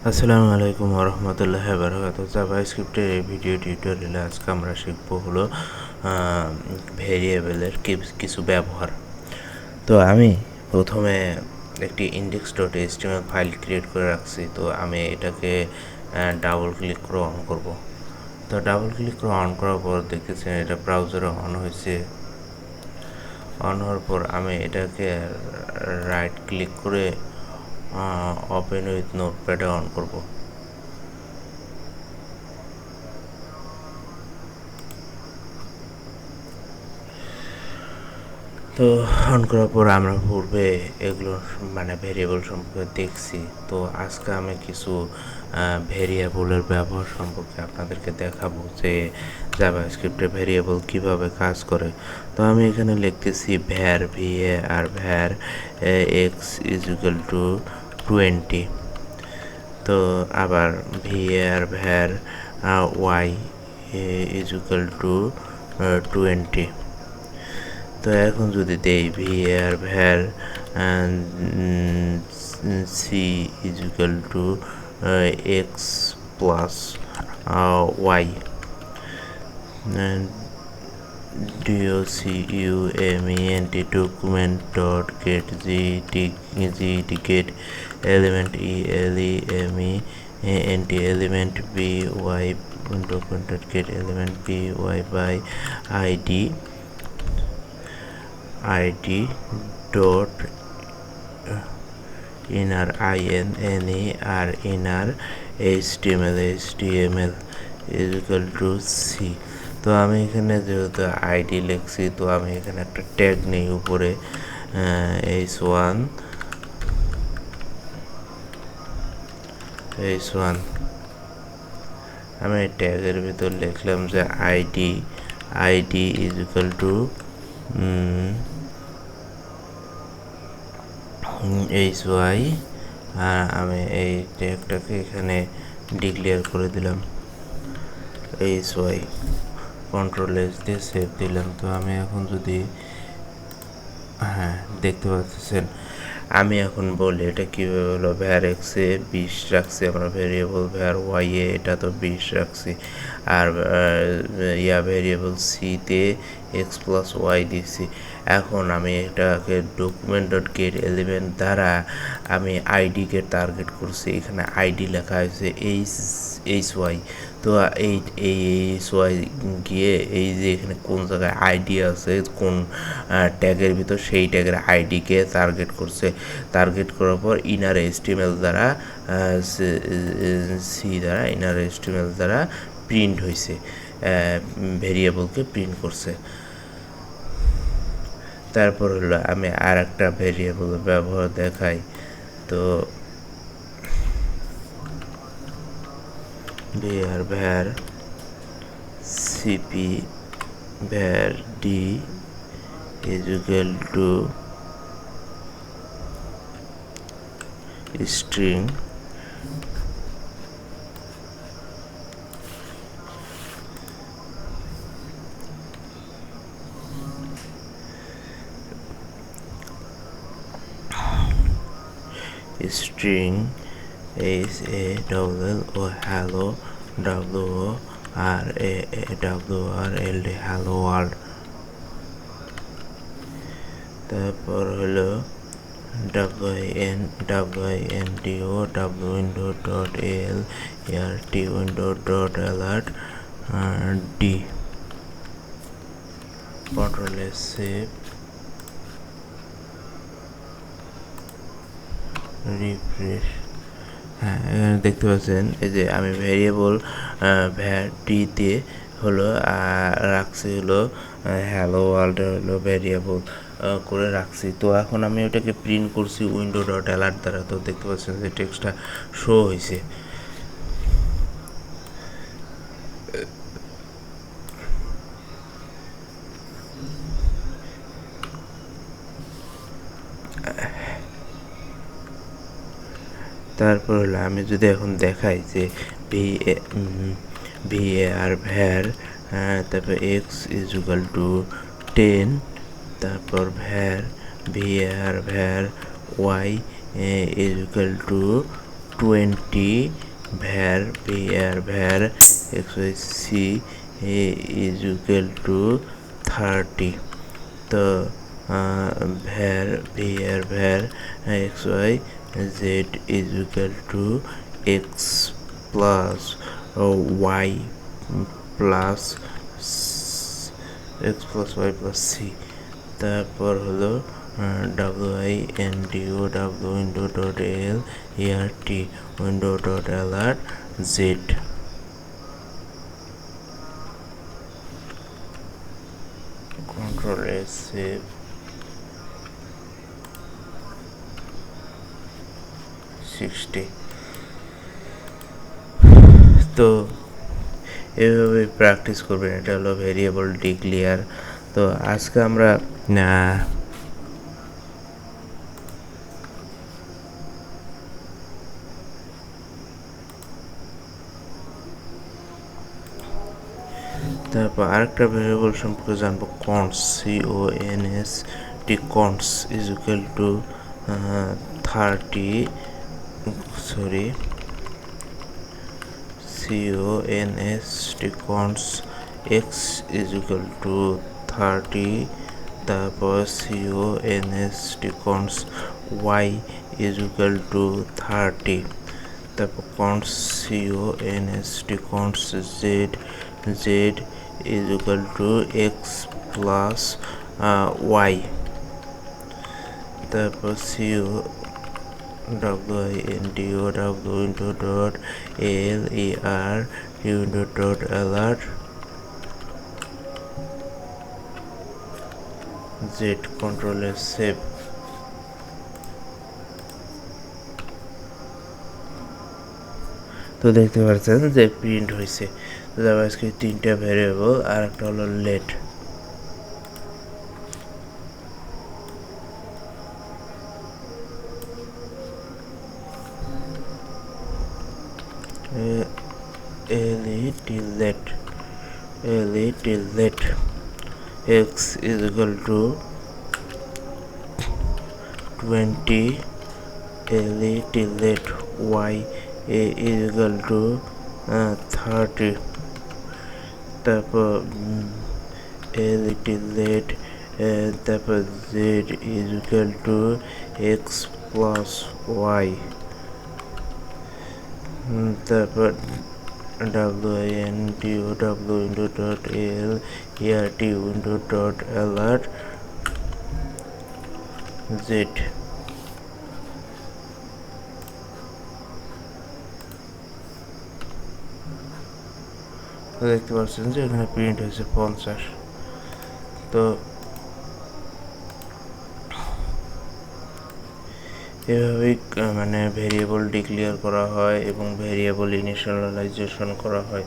আসসালামু আলাইকুম ওরহমতুল্লাহ বারকাত। জাভাস্ক্রিপ্টের এই ভিডিও টিউটোরিয়ালে আজকে আমরা শিখব হলো ভেরিয়েবলের কিছু ব্যবহার। তো আমি প্রথমে একটি index dot HTML file create করে রাখছি। তো আমি এটাকে ডাবল ক্লিক করে অন করব। তো ডাবল ক্লিক করে অন করার পর দেখতেছেন এটা ব্রাউজারে অন হয়েছে। অন হওয়ার পর আমি এটাকে রাইট ক্লিক করে ওপেন উইথ নোটপ্যাডে অন করব। তো অন করার পর আমরা পূর্বে এগুলো ভেরিয়েবল সম্পর্কে দেখছি। তো আজকে আমি কিছু ভেরিয়েবলের ব্যবহার সম্পর্কে আপনাদেরকে দেখাবো যে জাভাস্ক্রিপ্টে ভেরিয়েবল কিভাবে কাজ করে। তো আমি এখানে লিখতেছি var var var x is equal to 20। তো আবার var var y is equal to 20। তো এখন যদি দেই var c is equal to x plus y, document dot get get element element by document dot get element by id dot inner inner html is equal to c। তো আমি এখানে যেহেতু ID লিখছি, তো আমি এখানে একটা ট্যাগ নেই উপরে h1 আমি ট্যাগের ভিতর লিখলাম যে ID is equal two hy, আর আমি এই ট্যাগটাকে এখানে ডিক্লেয়ার করে দিলাম hy, কন্ট্রোল এস দিয়ে সেভ দিলাম। তো আমি এখন যদি দেখতে পাচ্ছেন আমি এখন বলি এটা কীভাবে হলো। ভ্যার এক্সে 20 রাখছি আমরা ভেরিয়েবল, ভ্যার ওয়াইয়ে এটা তো 20 রাখছি, আর ভেরিয়েবল সিতে এক্স প্লাস ওয়াই দিচ্ছি। এখন আমি এটাকে ডকুমেন্ট ডট গেট এলিমেন্ট দ্বারা আমি আইডিকে টার্গেট করছি। এখানে আইডি লেখা হয়েছে এইচ ওয়াই। তো এই এইচ ওয়াই গিয়ে এই যে এখানে কোন জায়গায় আইডি আছে, কোন ট্যাগের ভিতর, সেই ট্যাগের আইডিকে টার্গেট করছে। টার্গেট করার পর ইনার এইচটিএমএল দ্বারা ইনার এইচটিএমএল দ্বারা প্রিন্ট হয়েছে, ভেরিয়েবলকে প্রিন্ট করছে। তারপর হলো আমি আর একটা ভেরিয়েবলের ব্যবহার দেখাই। তো var cp var d is equal to string is a double o hello WRLD hello world। তারপর হলো window dot al art window dot alert d, control s save refresh. এখানে দেখতে পাচ্ছেন এই যে আমি ভেরিয়েবল var তে হলো রাখছি হলো হ্যালো ওয়ার্ল্ড হলো ভেরিয়েবল করে রাখছি। তো এখন আমি ওটাকে প্রিন্ট করছি উইন্ডো ডট অ্যালার্ট দ্বারা। তো দেখতে পাচ্ছেন যে টেক্সটটা শো হয়েছে। তারপর হলো আমি যদি এখন দেখাই যে var ভ্যার তারপর এক্স ইজ ইকুয়াল টু 10, তারপর var y is equal to 20 var xyz is equal to 30 তো var xyz is equal to x plus y plus x plus y plus c তারপর হলো windo window dot l art window dot lr z control s save তো এভাবে practice করবেন। এটা হলো variable declare. তো আজকে আমরা তারপর আরেকটা ভেরিয়েবল সম্পর্কে জানবো, cons CONST cons is equal to 30 sorry CONST cons x is equal to 30 তারপর CONST cons y is equal to 30 তারপর cons CONST cons z is equal to x plus y তারপর windo dot ler window dot lr z control s save তো দেখতে পাচ্ছেন যে print হয়েছে। তো আজকে তিনটা ভেরিয়েবল আর একটা হলো late. let x is equal to 20 let y is equal to 30 তারপর let তারপর z is equal to x plus y তারপর window dot l art window dot lr z দেখতে পাচ্ছেন যে এখানে প্রিন্ট হয়েছে 50। তো এভাবেই মানে ভেরিয়েবল ডিক্লেয়ার করা হয় এবং ভেরিয়েবল ইনিশিয়ালাইজেশন করা হয়।